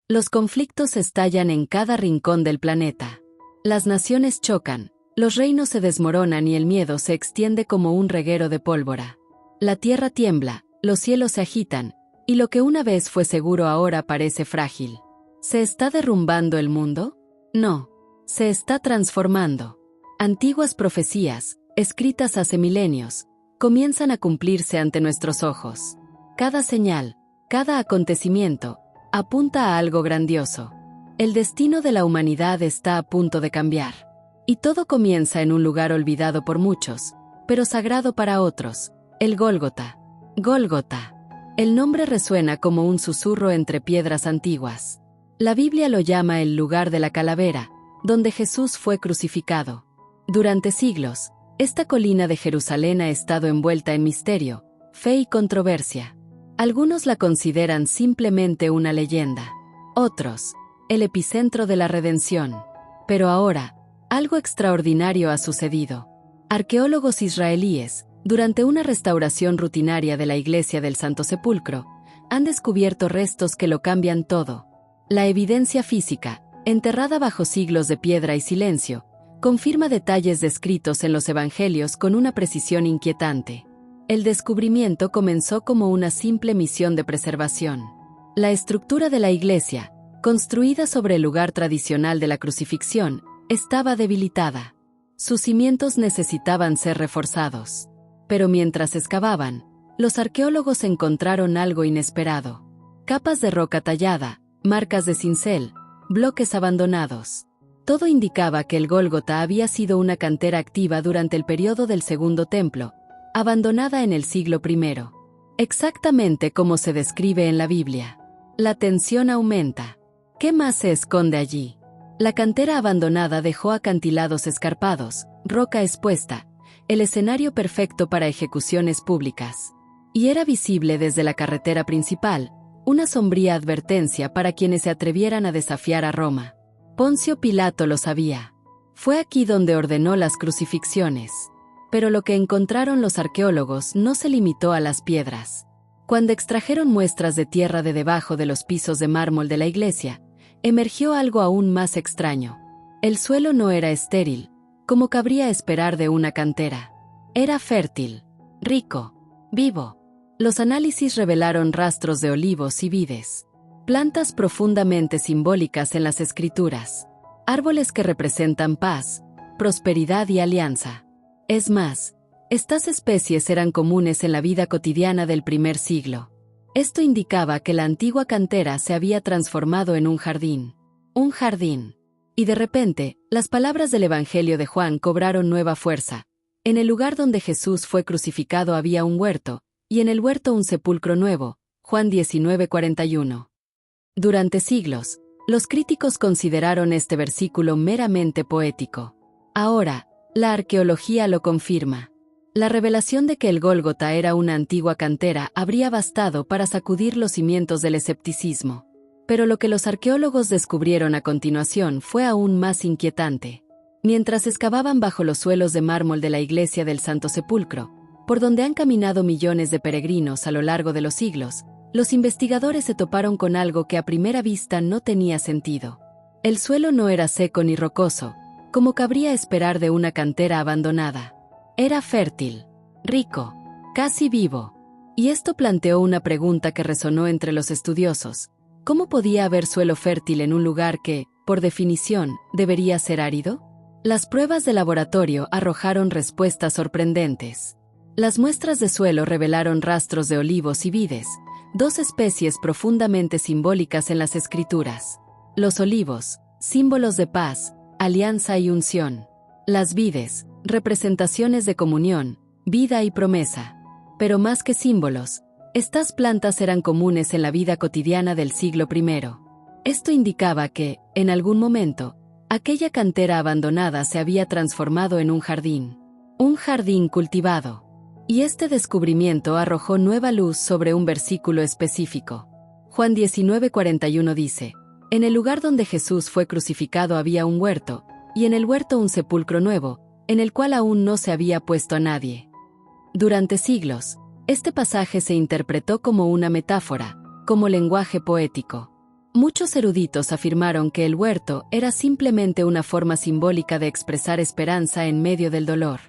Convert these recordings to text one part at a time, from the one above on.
Los conflictos estallan en cada rincón del planeta. Las naciones chocan, los reinos se desmoronan y el miedo se extiende como un reguero de pólvora. La tierra tiembla, los cielos se agitan, y lo que una vez fue seguro ahora parece frágil. ¿Se está derrumbando el mundo? No, se está transformando. Antiguas profecías, escritas hace milenios, comienzan a cumplirse ante nuestros ojos. Cada señal, cada acontecimiento, apunta a algo grandioso. El destino de la humanidad está a punto de cambiar. Y todo comienza en un lugar olvidado por muchos, pero sagrado para otros, el Gólgota. Gólgota. El nombre resuena como un susurro entre piedras antiguas. La Biblia lo llama el lugar de la calavera, donde Jesús fue crucificado. Durante siglos, esta colina de Jerusalén ha estado envuelta en misterio, fe y controversia. Algunos la consideran simplemente una leyenda. Otros, el epicentro de la redención. Pero ahora, algo extraordinario ha sucedido. Arqueólogos israelíes, durante una restauración rutinaria de la iglesia del Santo Sepulcro, han descubierto restos que lo cambian todo. La evidencia física, enterrada bajo siglos de piedra y silencio, confirma detalles descritos en los evangelios con una precisión inquietante. El descubrimiento comenzó como una simple misión de preservación. La estructura de la iglesia, construida sobre el lugar tradicional de la crucifixión, estaba debilitada. Sus cimientos necesitaban ser reforzados. Pero mientras excavaban, los arqueólogos encontraron algo inesperado. Capas de roca tallada, marcas de cincel, bloques abandonados. Todo indicaba que el Gólgota había sido una cantera activa durante el periodo del Segundo Templo, abandonada en el siglo I. Exactamente como se describe en la Biblia. La tensión aumenta. ¿Qué más se esconde allí? La cantera abandonada dejó acantilados escarpados, roca expuesta, el escenario perfecto para ejecuciones públicas. Y era visible desde la carretera principal, una sombría advertencia para quienes se atrevieran a desafiar a Roma. Poncio Pilato lo sabía. Fue aquí donde ordenó las crucifixiones. Pero lo que encontraron los arqueólogos no se limitó a las piedras. Cuando extrajeron muestras de tierra de debajo de los pisos de mármol de la iglesia, emergió algo aún más extraño. El suelo no era estéril, como cabría esperar de una cantera. Era fértil, rico, vivo. Los análisis revelaron rastros de olivos y vides. Plantas profundamente simbólicas en las escrituras. Árboles que representan paz, prosperidad y alianza. Es más, estas especies eran comunes en la vida cotidiana del primer siglo. Esto indicaba que la antigua cantera se había transformado en un jardín. Un jardín. Y de repente, las palabras del Evangelio de Juan cobraron nueva fuerza. En el lugar donde Jesús fue crucificado había un huerto, y en el huerto un sepulcro nuevo. Juan 19:41. Durante siglos, los críticos consideraron este versículo meramente poético. Ahora, la arqueología lo confirma. La revelación de que el Gólgota era una antigua cantera habría bastado para sacudir los cimientos del escepticismo. Pero lo que los arqueólogos descubrieron a continuación fue aún más inquietante. Mientras excavaban bajo los suelos de mármol de la iglesia del Santo Sepulcro, por donde han caminado millones de peregrinos a lo largo de los siglos, los investigadores se toparon con algo que a primera vista no tenía sentido. El suelo no era seco ni rocoso, como cabría esperar de una cantera abandonada. Era fértil, rico, casi vivo. Y esto planteó una pregunta que resonó entre los estudiosos. ¿Cómo podía haber suelo fértil en un lugar que, por definición, debería ser árido? Las pruebas de laboratorio arrojaron respuestas sorprendentes. Las muestras de suelo revelaron rastros de olivos y vides, dos especies profundamente simbólicas en las escrituras. Los olivos, símbolos de paz, alianza y unción. Las vides, representaciones de comunión, vida y promesa. Pero más que símbolos, estas plantas eran comunes en la vida cotidiana del siglo I. Esto indicaba que, en algún momento, aquella cantera abandonada se había transformado en un jardín. Un jardín cultivado. Y este descubrimiento arrojó nueva luz sobre un versículo específico. Juan 19:41 dice: En el lugar donde Jesús fue crucificado había un huerto, y en el huerto un sepulcro nuevo, en el cual aún no se había puesto a nadie. Durante siglos, este pasaje se interpretó como una metáfora, como lenguaje poético. Muchos eruditos afirmaron que el huerto era simplemente una forma simbólica de expresar esperanza en medio del dolor.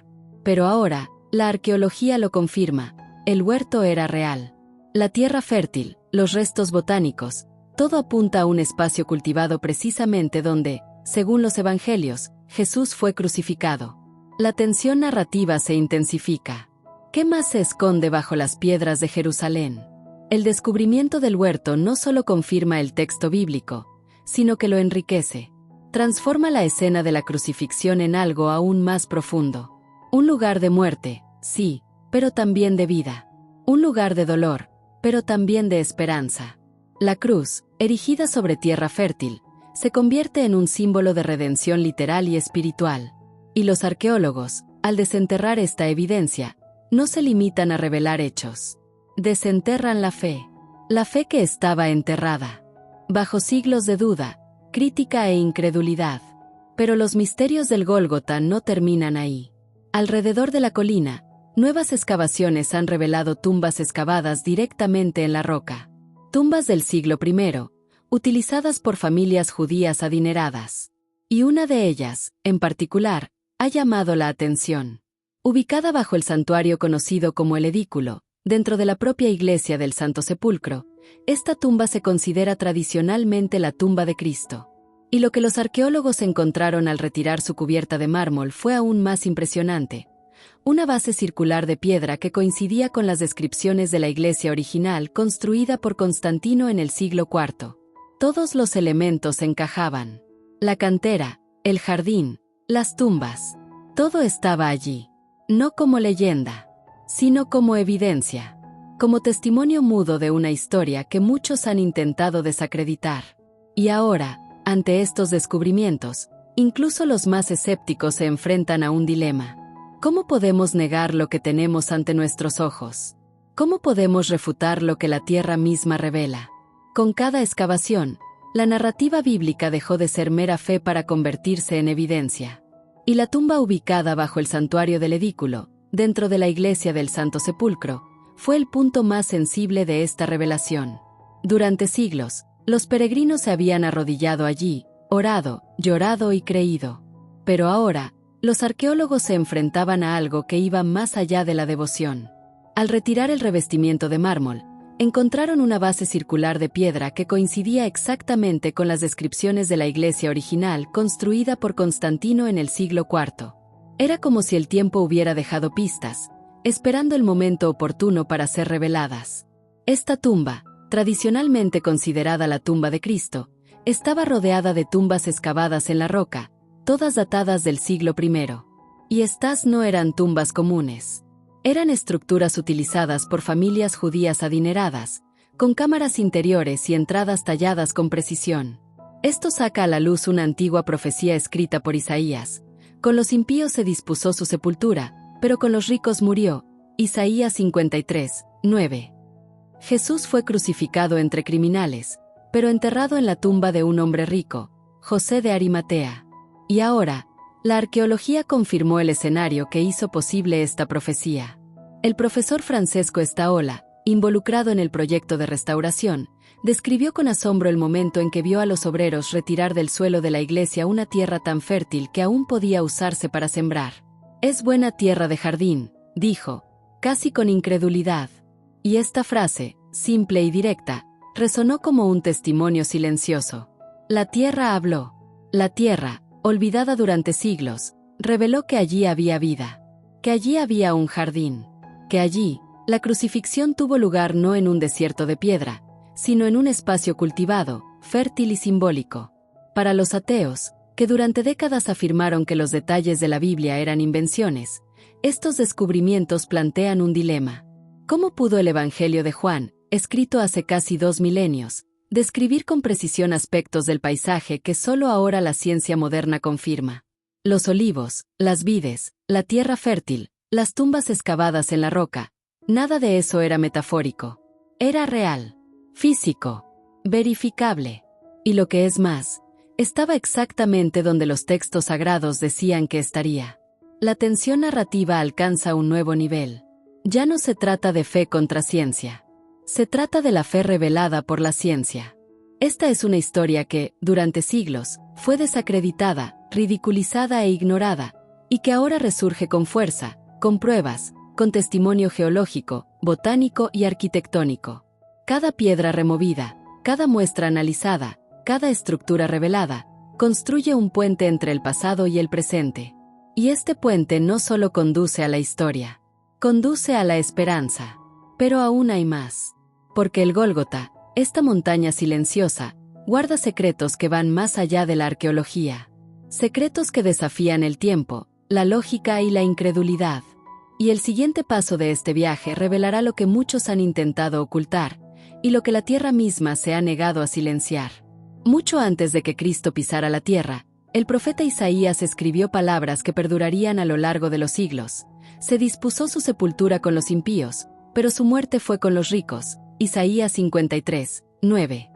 Pero ahora, la arqueología lo confirma, el huerto era real. La tierra fértil, los restos botánicos, todo apunta a un espacio cultivado precisamente donde, según los evangelios, Jesús fue crucificado. La tensión narrativa se intensifica. ¿Qué más se esconde bajo las piedras de Jerusalén? El descubrimiento del huerto no solo confirma el texto bíblico, sino que lo enriquece. Transforma la escena de la crucifixión en algo aún más profundo. Un lugar de muerte, sí, pero también de vida. Un lugar de dolor, pero también de esperanza. La cruz, erigida sobre tierra fértil, se convierte en un símbolo de redención literal y espiritual. Y los arqueólogos, al desenterrar esta evidencia, no se limitan a revelar hechos. Desenterran la fe que estaba enterrada, bajo siglos de duda, crítica e incredulidad. Pero los misterios del Gólgota no terminan ahí. Alrededor de la colina, nuevas excavaciones han revelado tumbas excavadas directamente en la roca. Tumbas del siglo I, utilizadas por familias judías adineradas. Y una de ellas, en particular, ha llamado la atención. Ubicada bajo el santuario conocido como el edículo, dentro de la propia iglesia del Santo Sepulcro, esta tumba se considera tradicionalmente la tumba de Cristo. Y lo que los arqueólogos encontraron al retirar su cubierta de mármol fue aún más impresionante. Una base circular de piedra que coincidía con las descripciones de la iglesia original construida por Constantino en el siglo IV. Todos los elementos encajaban. La cantera, el jardín, las tumbas. Todo estaba allí. No como leyenda, sino como evidencia, como testimonio mudo de una historia que muchos han intentado desacreditar. Y ahora, ante estos descubrimientos, incluso los más escépticos se enfrentan a un dilema. ¿Cómo podemos negar lo que tenemos ante nuestros ojos? ¿Cómo podemos refutar lo que la tierra misma revela? Con cada excavación, la narrativa bíblica dejó de ser mera fe para convertirse en evidencia. Y la tumba ubicada bajo el santuario del edículo, dentro de la iglesia del Santo Sepulcro, fue el punto más sensible de esta revelación. Durante siglos, los peregrinos se habían arrodillado allí, orado, llorado y creído. Pero ahora, los arqueólogos se enfrentaban a algo que iba más allá de la devoción. Al retirar el revestimiento de mármol, encontraron una base circular de piedra que coincidía exactamente con las descripciones de la iglesia original construida por Constantino en el siglo IV. Era como si el tiempo hubiera dejado pistas, esperando el momento oportuno para ser reveladas. Esta tumba, tradicionalmente considerada la tumba de Cristo, estaba rodeada de tumbas excavadas en la roca, todas datadas del siglo I. Y estas no eran tumbas comunes. Eran estructuras utilizadas por familias judías adineradas, con cámaras interiores y entradas talladas con precisión. Esto saca a la luz una antigua profecía escrita por Isaías. Con los impíos se dispuso su sepultura, pero con los ricos murió. Isaías 53, 9. Jesús fue crucificado entre criminales, pero enterrado en la tumba de un hombre rico, José de Arimatea. Y ahora, la arqueología confirmó el escenario que hizo posible esta profecía. El profesor Francesco Estaola, involucrado en el proyecto de restauración, describió con asombro el momento en que vio a los obreros retirar del suelo de la iglesia una tierra tan fértil que aún podía usarse para sembrar. «Es buena tierra de jardín», dijo, casi con incredulidad. Y esta frase, simple y directa, resonó como un testimonio silencioso. La tierra habló. La tierra, olvidada durante siglos, reveló que allí había vida, que allí había un jardín, que allí, la crucifixión tuvo lugar no en un desierto de piedra, sino en un espacio cultivado, fértil y simbólico. Para los ateos, que durante décadas afirmaron que los detalles de la Biblia eran invenciones, estos descubrimientos plantean un dilema. ¿Cómo pudo el Evangelio de Juan, escrito hace casi 2 milenios, describir con precisión aspectos del paisaje que solo ahora la ciencia moderna confirma? Los olivos, las vides, la tierra fértil, las tumbas excavadas en la roca, nada de eso era metafórico. Era real, físico, verificable. Y lo que es más, estaba exactamente donde los textos sagrados decían que estaría. La tensión narrativa alcanza un nuevo nivel. Ya no se trata de fe contra ciencia. Se trata de la fe revelada por la ciencia. Esta es una historia que, durante siglos, fue desacreditada, ridiculizada e ignorada, y que ahora resurge con fuerza, con pruebas, con testimonio geológico, botánico y arquitectónico. Cada piedra removida, cada muestra analizada, cada estructura revelada, construye un puente entre el pasado y el presente. Y este puente no solo conduce a la historia, conduce a la esperanza. Pero aún hay más. Porque el Gólgota, esta montaña silenciosa, guarda secretos que van más allá de la arqueología. Secretos que desafían el tiempo, la lógica y la incredulidad. Y el siguiente paso de este viaje revelará lo que muchos han intentado ocultar, y lo que la tierra misma se ha negado a silenciar. Mucho antes de que Cristo pisara la tierra, el profeta Isaías escribió palabras que perdurarían a lo largo de los siglos. Se dispuso su sepultura con los impíos, pero su muerte fue con los ricos. Isaías 53, 9.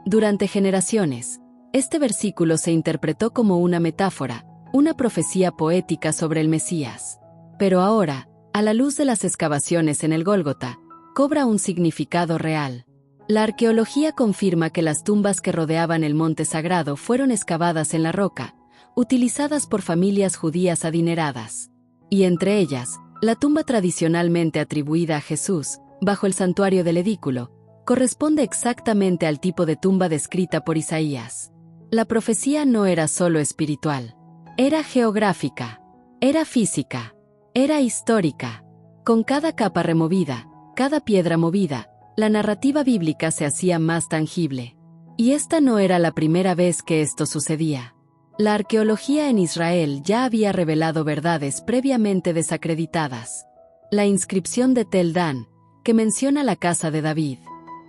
Durante generaciones, este versículo se interpretó como una metáfora, una profecía poética sobre el Mesías. Pero ahora, a la luz de las excavaciones en el Gólgota, cobra un significado real. La arqueología confirma que las tumbas que rodeaban el monte sagrado fueron excavadas en la roca, utilizadas por familias judías adineradas. Y entre ellas, la tumba tradicionalmente atribuida a Jesús, bajo el santuario del edículo, corresponde exactamente al tipo de tumba descrita por Isaías. La profecía no era solo espiritual, era geográfica, era física, era histórica. Con cada capa removida, cada piedra movida, la narrativa bíblica se hacía más tangible. Y esta no era la primera vez que esto sucedía. La arqueología en Israel ya había revelado verdades previamente desacreditadas. La inscripción de Tel Dan, que menciona la casa de David.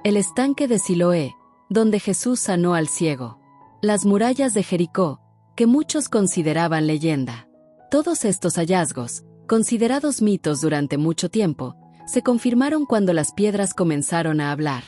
El estanque de Siloé, donde Jesús sanó al ciego. Las murallas de Jericó, que muchos consideraban leyenda. Todos estos hallazgos, considerados mitos durante mucho tiempo, se confirmaron cuando las piedras comenzaron a hablar.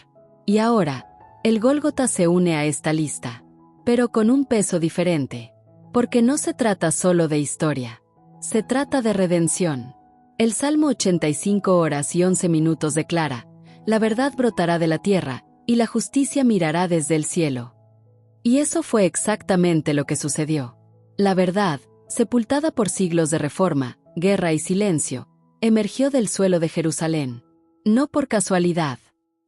Y ahora, el Gólgota se une a esta lista. Pero con un peso diferente. Porque no se trata solo de historia. Se trata de redención. El Salmo 85 horas y 11 minutos declara: la verdad brotará de la tierra, y la justicia mirará desde el cielo. Y eso fue exactamente lo que sucedió. La verdad, sepultada por siglos de reforma, guerra y silencio, emergió del suelo de Jerusalén. No por casualidad,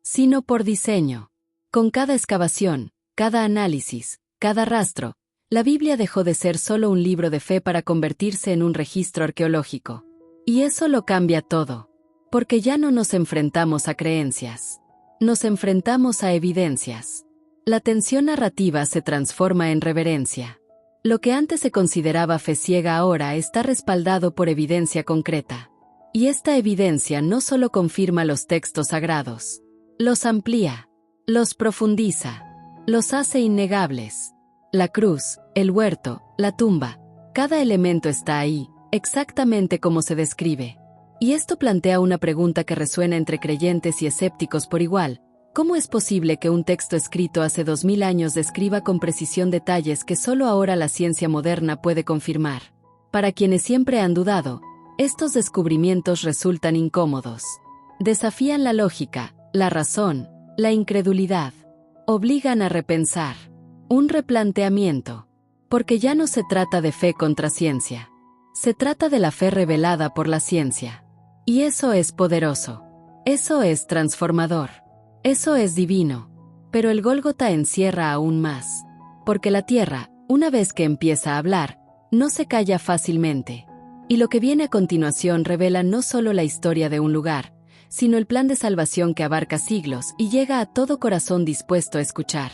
sino por diseño. Con cada excavación, cada análisis, cada rastro, la Biblia dejó de ser solo un libro de fe para convertirse en un registro arqueológico. Y eso lo cambia todo. Porque ya no nos enfrentamos a creencias. Nos enfrentamos a evidencias. La tensión narrativa se transforma en reverencia. Lo que antes se consideraba fe ciega ahora está respaldado por evidencia concreta. Y esta evidencia no solo confirma los textos sagrados, los amplía, los profundiza, los hace innegables. La cruz, el huerto, la tumba, cada elemento está ahí, exactamente como se describe. Y esto plantea una pregunta que resuena entre creyentes y escépticos por igual. ¿Cómo es posible que un texto escrito hace 2000 años describa con precisión detalles que solo ahora la ciencia moderna puede confirmar? Para quienes siempre han dudado, estos descubrimientos resultan incómodos. Desafían la lógica, la razón, la incredulidad. Obligan a repensar. Un replanteamiento. Porque ya no se trata de fe contra ciencia. Se trata de la fe revelada por la ciencia. Y eso es poderoso. Eso es transformador. Eso es divino. Pero el Gólgota encierra aún más. Porque la tierra, una vez que empieza a hablar, no se calla fácilmente. Y lo que viene a continuación revela no solo la historia de un lugar, sino el plan de salvación que abarca siglos y llega a todo corazón dispuesto a escuchar.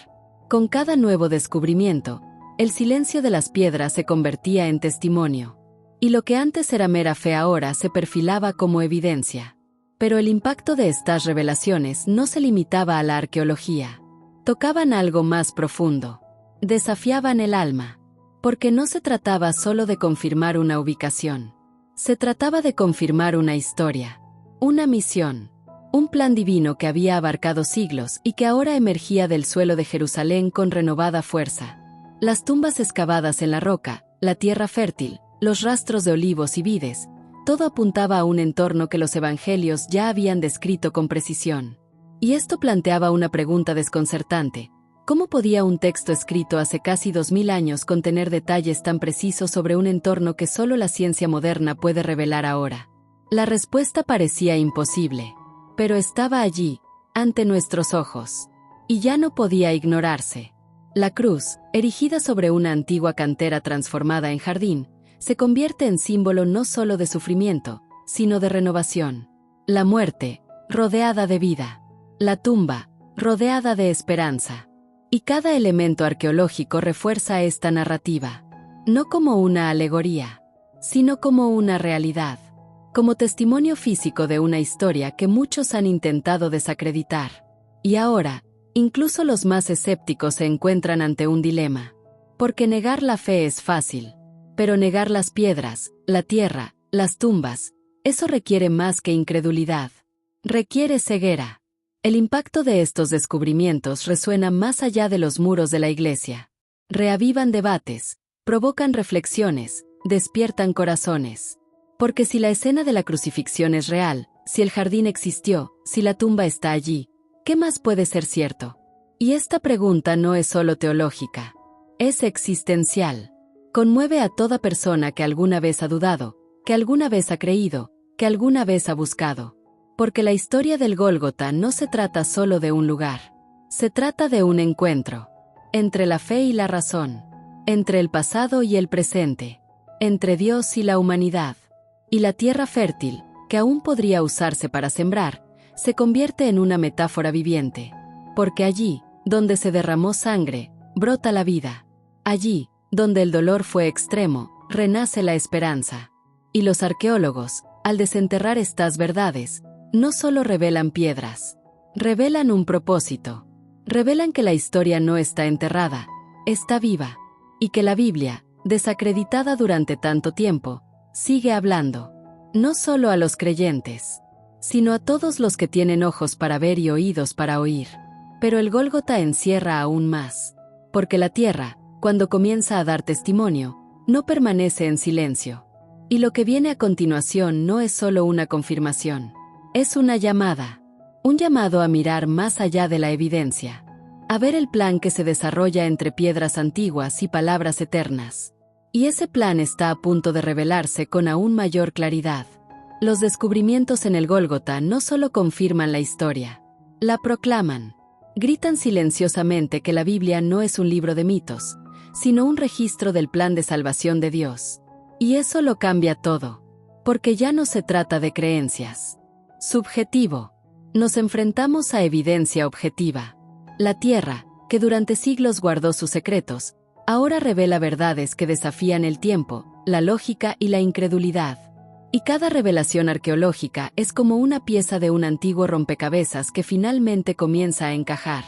Con cada nuevo descubrimiento, el silencio de las piedras se convertía en testimonio. Y lo que antes era mera fe ahora se perfilaba como evidencia. Pero el impacto de estas revelaciones no se limitaba a la arqueología. Tocaban algo más profundo. Desafiaban el alma. Porque no se trataba solo de confirmar una ubicación. Se trataba de confirmar una historia. Una misión. Un plan divino que había abarcado siglos y que ahora emergía del suelo de Jerusalén con renovada fuerza. Las tumbas excavadas en la roca, la tierra fértil, los rastros de olivos y vides, todo apuntaba a un entorno que los evangelios ya habían descrito con precisión. Y esto planteaba una pregunta desconcertante. ¿Cómo podía un texto escrito hace casi 2000 años contener detalles tan precisos sobre un entorno que solo la ciencia moderna puede revelar ahora? La respuesta parecía imposible, pero estaba allí, ante nuestros ojos. Y ya no podía ignorarse. La cruz, erigida sobre una antigua cantera transformada en jardín, se convierte en símbolo no solo de sufrimiento, sino de renovación. La muerte, rodeada de vida. La tumba, rodeada de esperanza. Y cada elemento arqueológico refuerza esta narrativa, no como una alegoría, sino como una realidad, como testimonio físico de una historia que muchos han intentado desacreditar. Y ahora, incluso los más escépticos se encuentran ante un dilema. Porque negar la fe es fácil, pero negar las piedras, la tierra, las tumbas, eso requiere más que incredulidad. Requiere ceguera. El impacto de estos descubrimientos resuena más allá de los muros de la iglesia. Reavivan debates, provocan reflexiones, despiertan corazones. Porque si la escena de la crucifixión es real, si el jardín existió, si la tumba está allí, ¿qué más puede ser cierto? Y esta pregunta no es solo teológica, es existencial. Conmueve a toda persona que alguna vez ha dudado, que alguna vez ha creído, que alguna vez ha buscado. Porque la historia del Gólgota no se trata solo de un lugar. Se trata de un encuentro. Entre la fe y la razón. Entre el pasado y el presente. Entre Dios y la humanidad. Y la tierra fértil, que aún podría usarse para sembrar, se convierte en una metáfora viviente. Porque allí, donde se derramó sangre, brota la vida. Allí, donde el dolor fue extremo, renace la esperanza. Y los arqueólogos, al desenterrar estas verdades, no solo revelan piedras, revelan un propósito. Revelan que la historia no está enterrada, está viva, y que la Biblia, desacreditada durante tanto tiempo, sigue hablando, no solo a los creyentes, sino a todos los que tienen ojos para ver y oídos para oír. Pero el Gólgota encierra aún más, porque la tierra, cuando comienza a dar testimonio, no permanece en silencio. Y lo que viene a continuación no es solo una confirmación. Es una llamada. Un llamado a mirar más allá de la evidencia. A ver el plan que se desarrolla entre piedras antiguas y palabras eternas. Y ese plan está a punto de revelarse con aún mayor claridad. Los descubrimientos en el Gólgota no solo confirman la historia, la proclaman. Gritan silenciosamente que la Biblia no es un libro de mitos, sino un registro del plan de salvación de Dios. Y eso lo cambia todo. Porque ya no se trata de creencias. Subjetivo. Nos enfrentamos a evidencia objetiva. La tierra, que durante siglos guardó sus secretos, ahora revela verdades que desafían el tiempo, la lógica y la incredulidad. Y cada revelación arqueológica es como una pieza de un antiguo rompecabezas que finalmente comienza a encajar.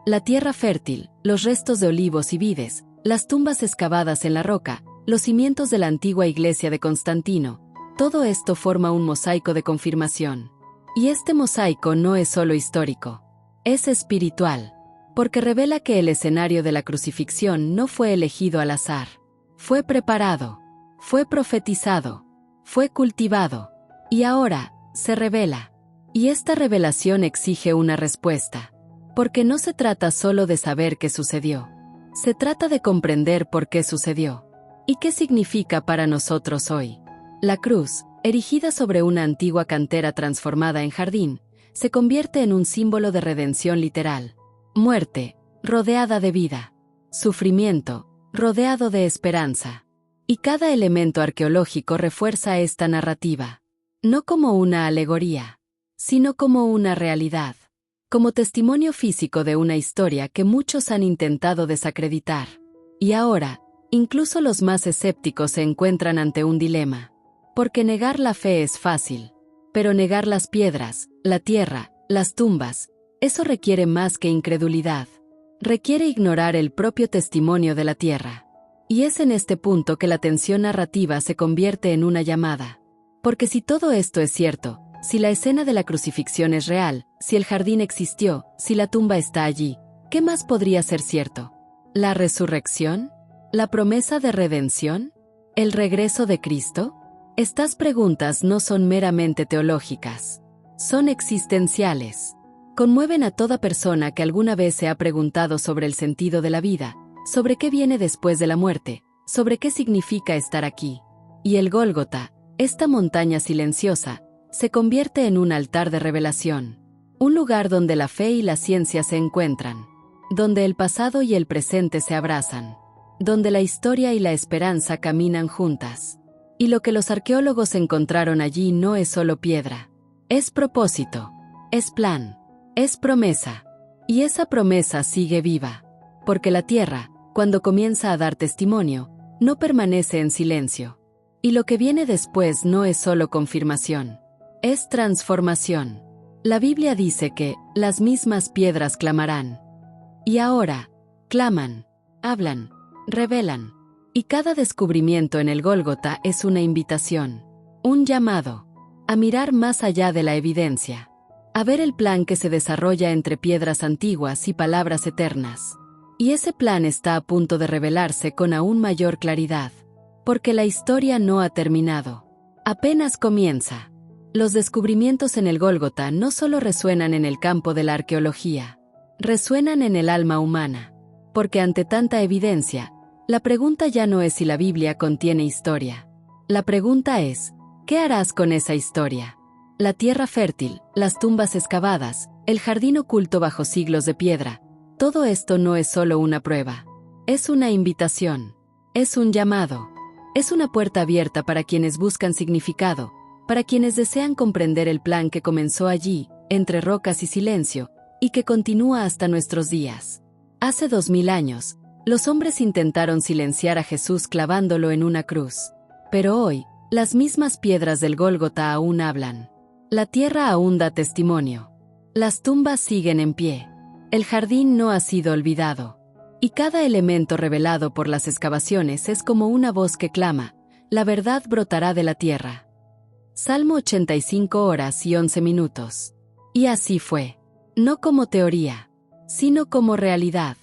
La tierra fértil, los restos de olivos y vides, las tumbas excavadas en la roca, los cimientos de la antigua iglesia de Constantino, todo esto forma un mosaico de confirmación. Y este mosaico no es solo histórico, es espiritual, porque revela que el escenario de la crucifixión no fue elegido al azar. Fue preparado, fue profetizado, fue cultivado, y ahora, se revela. Y esta revelación exige una respuesta, porque no se trata solo de saber qué sucedió. Se trata de comprender por qué sucedió. ¿Y qué significa para nosotros hoy? La cruz, erigida sobre una antigua cantera transformada en jardín, se convierte en un símbolo de redención literal. Muerte, rodeada de vida. Sufrimiento, rodeado de esperanza. Y cada elemento arqueológico refuerza esta narrativa. No como una alegoría, sino como una realidad. Como testimonio físico de una historia que muchos han intentado desacreditar. Y ahora, incluso los más escépticos se encuentran ante un dilema. Porque negar la fe es fácil, pero negar las piedras, la tierra, las tumbas, eso requiere más que incredulidad. Requiere ignorar el propio testimonio de la tierra. Y es en este punto que la tensión narrativa se convierte en una llamada. Porque si todo esto es cierto, si la escena de la crucifixión es real, si el jardín existió, si la tumba está allí, ¿qué más podría ser cierto? ¿La resurrección? ¿La promesa de redención? ¿El regreso de Cristo? Estas preguntas no son meramente teológicas. Son existenciales. Conmueven a toda persona que alguna vez se ha preguntado sobre el sentido de la vida, sobre qué viene después de la muerte, sobre qué significa estar aquí. Y el Gólgota, esta montaña silenciosa, se convierte en un altar de revelación. Un lugar donde la fe y la ciencia se encuentran. Donde el pasado y el presente se abrazan. Donde la historia y la esperanza caminan juntas. Y lo que los arqueólogos encontraron allí no es solo piedra. Es propósito. Es plan. Es promesa. Y esa promesa sigue viva. Porque la tierra, cuando comienza a dar testimonio, no permanece en silencio. Y lo que viene después no es solo confirmación. Es transformación. La Biblia dice que las mismas piedras clamarán. Y ahora, claman, hablan, revelan. Y cada descubrimiento en el Gólgota es una invitación, un llamado, a mirar más allá de la evidencia, a ver el plan que se desarrolla entre piedras antiguas y palabras eternas. Y ese plan está a punto de revelarse con aún mayor claridad, porque la historia no ha terminado. Apenas comienza. Los descubrimientos en el Gólgota no solo resuenan en el campo de la arqueología, resuenan en el alma humana, porque ante tanta evidencia, la pregunta ya no es si la Biblia contiene historia. La pregunta es, ¿qué harás con esa historia? La tierra fértil, las tumbas excavadas, el jardín oculto bajo siglos de piedra, todo esto no es solo una prueba. Es una invitación. Es un llamado. Es una puerta abierta para quienes buscan significado, para quienes desean comprender el plan que comenzó allí, entre rocas y silencio, y que continúa hasta nuestros días. Hace 2000 años, los hombres intentaron silenciar a Jesús clavándolo en una cruz. Pero hoy, las mismas piedras del Gólgota aún hablan. La tierra aún da testimonio. Las tumbas siguen en pie. El jardín no ha sido olvidado. Y cada elemento revelado por las excavaciones es como una voz que clama, la verdad brotará de la tierra. Salmo 85 horas y 11 minutos. Y así fue. No como teoría, sino como realidad.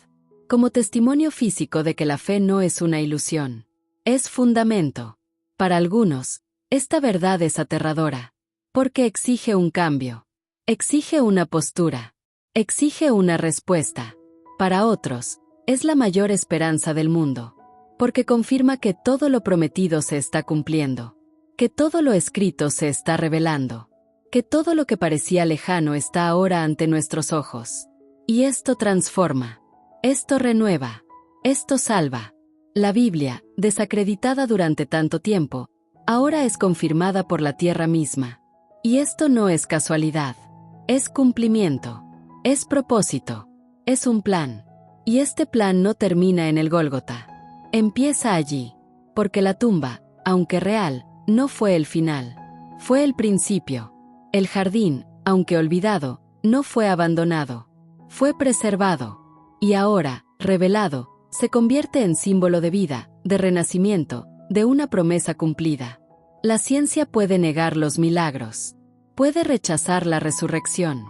Como testimonio físico de que la fe no es una ilusión. Es fundamento. Para algunos, esta verdad es aterradora. Porque exige un cambio. Exige una postura. Exige una respuesta. Para otros, es la mayor esperanza del mundo. Porque confirma que todo lo prometido se está cumpliendo. Que todo lo escrito se está revelando. Que todo lo que parecía lejano está ahora ante nuestros ojos. Y esto transforma. Esto renueva. Esto salva. La Biblia, desacreditada durante tanto tiempo, ahora es confirmada por la tierra misma. Y esto no es casualidad. Es cumplimiento. Es propósito. Es un plan. Y este plan no termina en el Gólgota. Empieza allí. Porque la tumba, aunque real, no fue el final. Fue el principio. El jardín, aunque olvidado, no fue abandonado. Fue preservado. Y ahora, revelado, se convierte en símbolo de vida, de renacimiento, de una promesa cumplida. La ciencia puede negar los milagros. Puede rechazar la resurrección.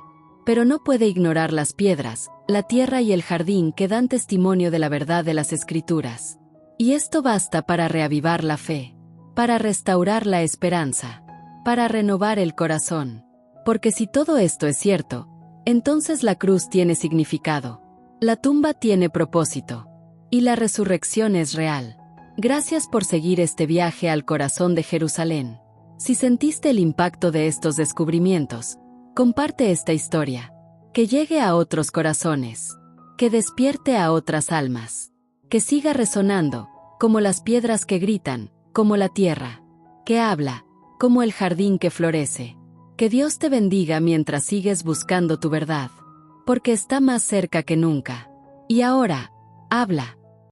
Pero no puede ignorar las piedras, la tierra y el jardín que dan testimonio de la verdad de las Escrituras. Y esto basta para reavivar la fe. Para restaurar la esperanza. Para renovar el corazón. Porque si todo esto es cierto, entonces la cruz tiene significado. La tumba tiene propósito. Y la resurrección es real. Gracias por seguir este viaje al corazón de Jerusalén. Si sentiste el impacto de estos descubrimientos, comparte esta historia. Que llegue a otros corazones. Que despierte a otras almas. Que siga resonando, como las piedras que gritan, como la tierra. Que habla, como el jardín que florece. Que Dios te bendiga mientras sigues buscando tu verdad. Porque está más cerca que nunca. Y ahora, habla.